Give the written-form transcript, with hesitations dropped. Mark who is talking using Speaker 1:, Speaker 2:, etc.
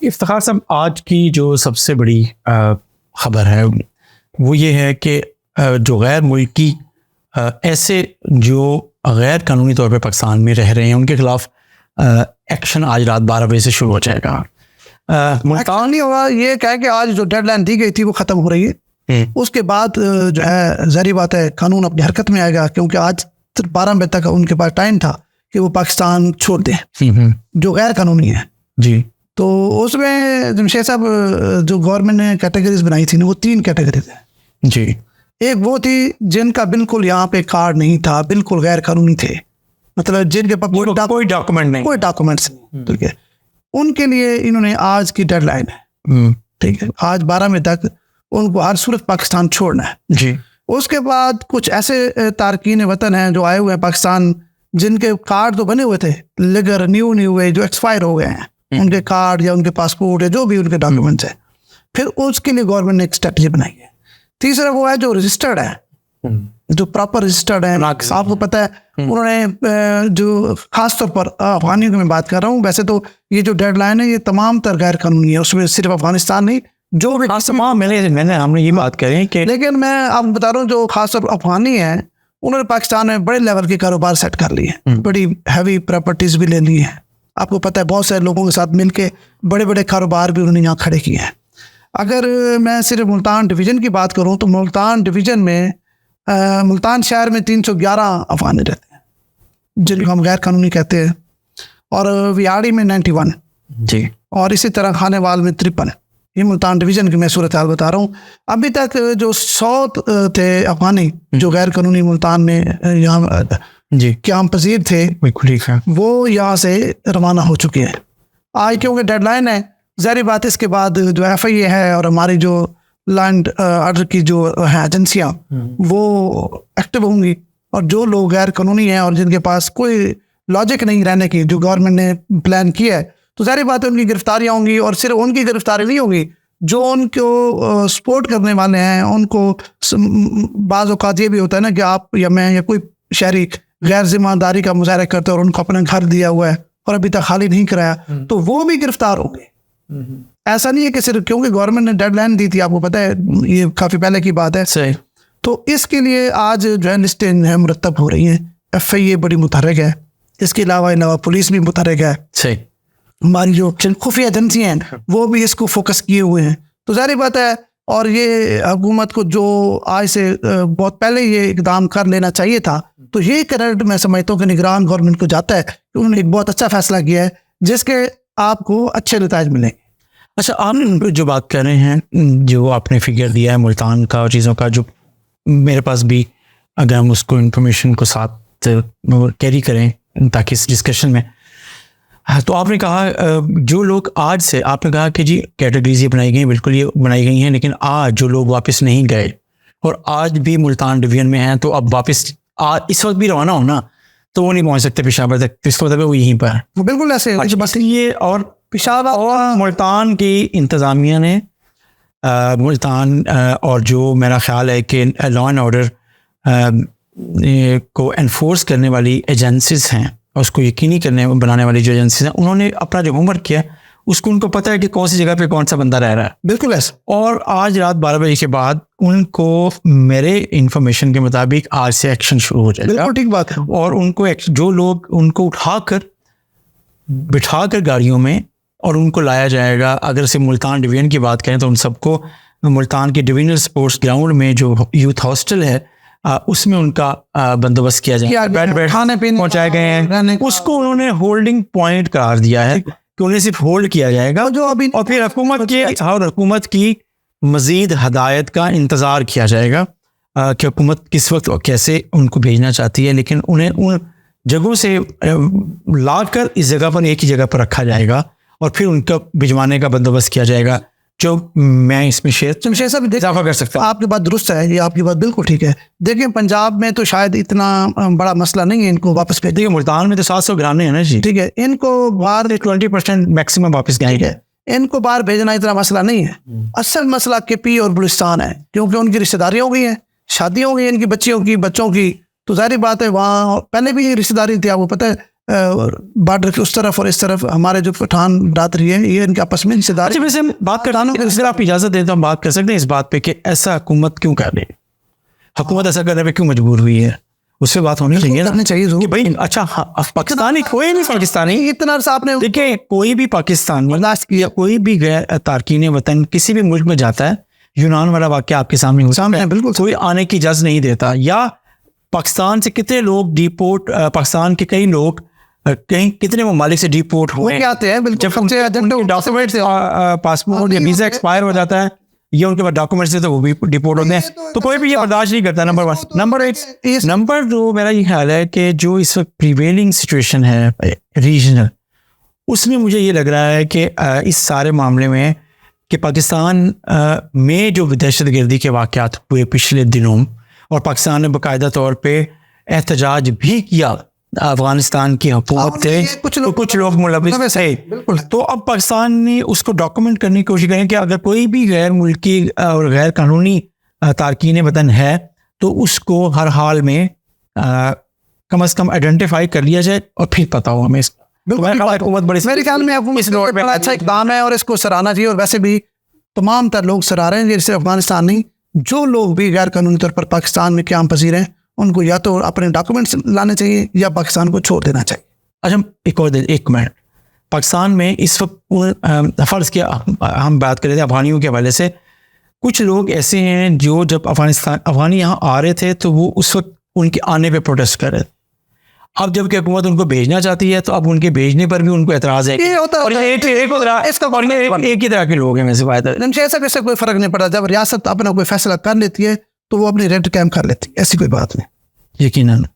Speaker 1: इफ्तिखार साहब, आज की जो सबसे बड़ी ख़बर है वो ये है कि जो गैर मुल्की ऐसे जो गैर कानूनी तौर पे पाकिस्तान में रह रहे हैं उनके ख़िलाफ़ एक्शन आज रात 12 बजे से शुरू हो जाएगा।
Speaker 2: मुल्तान नहीं होगा, ये कह के आज जो डेडलाइन दी गई थी वो ख़त्म हो रही है। उसके बाद जो है ज़ाहिर बात है कानून अपनी हरकत में आएगा, क्योंकि आज सिर्फ 12 बजे तक उनके पास टाइम था कि वो पाकिस्तान छोड़ दें जो गैर कानूनी है
Speaker 1: जी।
Speaker 2: तो उसमें जमशेद साहब जो गवर्नमेंट ने कैटेगरीज बनाई थी ना, वो 3 कैटेगरीज है
Speaker 1: जी।
Speaker 2: एक वो थी जिनका बिल्कुल यहाँ पे कार्ड नहीं था, बिल्कुल गैर कानूनी थे, मतलब जिनके पास
Speaker 1: कोई डॉक्यूमेंट नहीं,
Speaker 2: कोई डॉक्यूमेंट्स नहीं, ठीक है। उनके लिए इन्होंने आज की डेडलाइन है, ठीक है, आज 12 बजे तक उनको हर सूरत पाकिस्तान छोड़ना है
Speaker 1: जी।
Speaker 2: उसके बाद कुछ ऐसे तारकीन वतन हैं जो आए हुए हैं पाकिस्तान, जिनके कार्ड तो बने हुए थे लेकिन रिन्यू नहीं हुए, जो एक्सपायर हो गए हैं उनके कार्ड या उनके पासपोर्ट या जो भी उनके डॉक्यूमेंट्स हैं, फिर उसके लिए गवर्नमेंट ने एक स्ट्रेटजी बनाई है। तीसरा वो है जो रजिस्टर्ड है, जो प्रॉपर रजिस्टर्ड है। आपको पता है उन्होंने जो खास तौर पर अफगानियों की मैं बात कर रहा हूँ, वैसे तो ये जो डेडलाइन है ये तमाम तर गैर कानूनी है, उसमें सिर्फ अफगानिस्तान नहीं जो भी
Speaker 1: हमने ये बात करें कि,
Speaker 2: लेकिन मैं आपको बता रहा हूँ जो खास तौर पर अफगानी है उन्होंने पाकिस्तान में बड़े लेवल के कारोबार सेट कर लिए हैं, बड़ी हैवी प्रॉपर्टीज भी ले ली हैं। आपको पता है बहुत सारे लोगों के साथ मिलके बड़े बड़े कारोबार भी उन्होंने यहाँ खड़े किए हैं। अगर मैं सिर्फ मुल्तान डिवीज़न की बात करूँ तो मुल्तान डिवीज़न में मुल्तान शहर में 311 अफगानी रहते हैं जिनको हम गैर कानूनी कहते हैं, और वियाड़ी में 91
Speaker 1: जी, और
Speaker 2: इसी तरह खानेवाल में 53। ये मुल्तान डिवीज़न की मैं सूरत हाल बता रहा हूँ। अभी तक जो 100 थे अफगानी जो गैर कानूनी मुल्तान में यहाँ
Speaker 1: जी
Speaker 2: क़याम पज़ीर थे,
Speaker 1: बिल्कुल ठीक है,
Speaker 2: वो यहाँ से रवाना हो चुके हैं। आज क्योंकि डेडलाइन है, ज़ाहिर बात है इसके बाद जो FIA है और हमारी जो लैंड ऑर्डर की जो है एजेंसियाँ वो एक्टिव होंगी, और जो लोग गैर कानूनी हैं और जिनके पास कोई लॉजिक नहीं रहने की, जो गवर्नमेंट ने प्लान किया है, तो ज़ाहिर बात है उनकी गिरफ्तारियाँ होंगी। और सिर्फ उनकी गिरफ्तारी नहीं होगी, जो उनको सपोर्ट करने वाले हैं उनको बाज़ औक़ात ये भी होता है ना कि आप या मैं या कोई शहरी गैर जिम्मेदारी का मुजाहरा करते हैं और उनको अपना घर दिया हुआ है और अभी तक खाली नहीं कराया, तो वो भी गिरफ्तार होंगे। ऐसा नहीं है कि सिर्फ क्योंकि गवर्नमेंट ने डेडलाइन दी थी, आपको पता है ये काफ़ी पहले की बात है,
Speaker 1: सही।
Speaker 2: तो इसके लिए आज जो है लिस्टें है मुरतब हो रही हैं। FIA बड़ी मुतहर्रिक है, इसके अलावा पुलिस भी मुतहर्रिक है,
Speaker 1: सही।
Speaker 2: हमारी जो खुफिया एजेंसियाँ हैं वो भी इसको फोकस किए हुए हैं। तो ज़ाहिर बात है, और ये हुकूमत को जो आज से बहुत पहले ये इकदाम कर लेना चाहिए था, तो ये क्रेडिट मैं समझता हूँ कि निगरान गवर्नमेंट को जाता है कि उन्होंने एक बहुत अच्छा फैसला किया है जिसके आपको अच्छे नतीजे मिलेंगे।
Speaker 1: अच्छा, आप जो बात कर रहे हैं, जो आपने फिगर दिया है मुल्तान का और चीज़ों का, जो मेरे पास भी अगर हम उसको इन्फॉर्मेशन को साथ कैरी करें ताकि इस डिस्कशन में, तो आपने कहा जो लोग आज से, आपने कहा कि जी कैटेगरीज ये बनाई गई हैं, बिल्कुल ये बनाई गई हैं, लेकिन आज जो लोग वापस नहीं गए और आज भी मुल्तान डिवीज़न में हैं, तो अब वापस इस वक्त भी रवाना हो ना, तो वो नहीं पहुंच सकते पेशावर तक, तो इसका मतलब वो यहीं पर
Speaker 2: वो बिल्कुल ऐसे
Speaker 1: बस ये। और पेशावर और मुल्तान की इंतज़ामिया ने मुल्तान और जो मेरा ख्याल है कि लॉ एंड ऑर्डर को एनफोर्स करने वाली एजेंसीज हैं और उसको यकीनी करने बनाने वाली जो एजेंसीज हैं, उन्होंने अपना जो होमवर्क किया उसको, उनको पता है कि कौन सी जगह पे कौन सा बंदा रह रहा है।
Speaker 2: बिल्कुल ऐसा।
Speaker 1: और आज रात 12 बजे के बाद उनको, मेरे इन्फॉर्मेशन के मुताबिक, आज से एक्शन शुरू हो जाएगा।
Speaker 2: बिल्कुल ठीक बात है।
Speaker 1: और उनको जो लोग, उनको बिठाकर गाड़ियों में और उनको लाया जाएगा। अगर से मुल्तान डिवीज़न की बात करें तो उन सबको मुल्तान के डिविजनल स्पोर्ट्स ग्राउंड में जो यूथ हॉस्टल है उसमें उनका बंदोबस्त किया जाएगा। बेड
Speaker 2: खाने पीने
Speaker 1: पहुँचाए गए हैं, उसको उन्होंने होल्डिंग पॉइंट करार दिया है कि उन्हें सिर्फ होल्ड किया जाएगा जो अभी, और फिर हुकूमत की मज़ीद हदायत का इंतज़ार किया जाएगा कि हुकूमत किस वक्त कैसे उनको भेजना चाहती है, लेकिन उन्हें उन जगहों से लाकर इस जगह पर, एक ही जगह पर रखा जाएगा और फिर उनका भिजवाने का बंदोबस्त किया जाएगा, जो मैं इसमें शेयर सब इजाफा कर सकता हूँ।
Speaker 2: आपकी बात दुरुस्त है, ये आपकी बात बिल्कुल ठीक है। देखिए पंजाब में तो शायद इतना बड़ा मसला नहीं है इनको वापस भेज।
Speaker 1: देखिए मुल्तान में तो 700 घराने हैं ना जी,
Speaker 2: ठीक है, इनको बाहर
Speaker 1: 20% मैक्सिमम वापस गए हैं,
Speaker 2: इनको बाहर भेजना इतना मसला नहीं है। असल मसला KP और बलूचिस्तान है, क्योंकि उनकी रिश्तेदारी हो गई है, शादियाँ हो गई इनकी बच्चियों की, बच्चों की, तो जाहिर बात है वहाँ पहले भी रिश्तेदारी थी। आपको पता है बॉर्डर के उस तरफ और इस तरफ हमारे जो पठान बरादरी है, ये इनके आपस में हिस्सेदारी।
Speaker 1: अच्छा, वैसे हम बात करते हैं, अगर आप इजाज़त दें तो हम बात कर सकते हैं इस बात पे कि ऐसा हुकूमत क्यों कर रही है, हुकूमत ऐसा करने पे क्यों मजबूर हुई है, उस पर बात होनी चाहिए ना।
Speaker 2: करनी चाहिए
Speaker 1: कि भाई अच्छा पाकिस्तानी, कोई भी पाकिस्तानी,
Speaker 2: इतना अर्सा आपने
Speaker 1: देखिए कोई भी पाकिस्तानी या कोई भी गैर तारकीन वतन किसी भी मुल्क में जाता है, यूनान वाला वाक़या आपके सामने होता है,
Speaker 2: बिल्कुल
Speaker 1: कोई आने की इजाज़त नहीं देता। या पाकिस्तान से कितने लोग डिपोर्ट, पाकिस्तान के कई लोग कहीं कितने ममालिक से डिपोर्ट हुए
Speaker 2: आते हैं, बिल्कुल
Speaker 1: डॉक्यूमेंट से पासपोर्ट या वीज़ा एक्सपायर हो जाता है, या उनके पास डॉक्यूमेंट से तो वो भी डिपोर्ट होते हैं, तो कोई भी ये बर्दाश्त नहीं करता। नंबर 1। नंबर 2, मेरा ये ख्याल है कि जो इस वक्त प्रिवेलिंग सिचुएशन है रीजनल, उसमें मुझे ये लग रहा है कि इस सारे मामले में कि पाकिस्तान में जो दहशत गर्दी के वाक़यात हुए पिछले दिनों, और पाकिस्तान ने बाकायदा तौर पे एहतजाज भी किया अफगानिस्तान की हुकूमत से, कुछ लोग मुलविस थे, तो अब पाकिस्तान ने उसको डॉक्यूमेंट करने की कोशिश करें कि अगर कोई भी गैर मुल्की और गैर कानूनी तारकीन वतन है तो उसको हर हाल में कम से कम आइडेंटिफाई कर लिया जाए और फिर पता हो हमें इसका।
Speaker 2: मेरे ख्याल में इस दौर में अच्छा इकदाम है और इसको सराहना चाहिए, और वैसे भी तमाम तर लोग सराह रहे हैं, जैसे अफगानिस्तान नहीं, जो लोग भी गैर कानूनी तौर पर पाकिस्तान में क़याम पजीर हैं उनको या तो अपने डॉक्यूमेंट्स लाने चाहिए या पाकिस्तान को छोड़ देना चाहिए।
Speaker 1: अच्छा, एक मिनट, पाकिस्तान में इस वक्त फ़र्ज़ किया हम बात कर रहे थे अफगानियों के हवाले से, कुछ लोग ऐसे हैं जो जब अफगानी यहाँ आ रहे थे तो वो उस वक्त उनके आने पे प्रोटेस्ट कर रहे थे। अब जब कि हुकूमत उनको भेजना चाहती है तो अब उनके भेजने पर भी उनको एतराज़ है। एक ही तरह के लोग हैं वैसे
Speaker 2: ऐसा कोई फ़र्क नहीं पड़ा, जब रियासत अपना कोई फैसला कर लेती है तो वो अपनी रेड कैम्प कर लेती है, ऐसी कोई बात नहीं।
Speaker 1: यकीनन।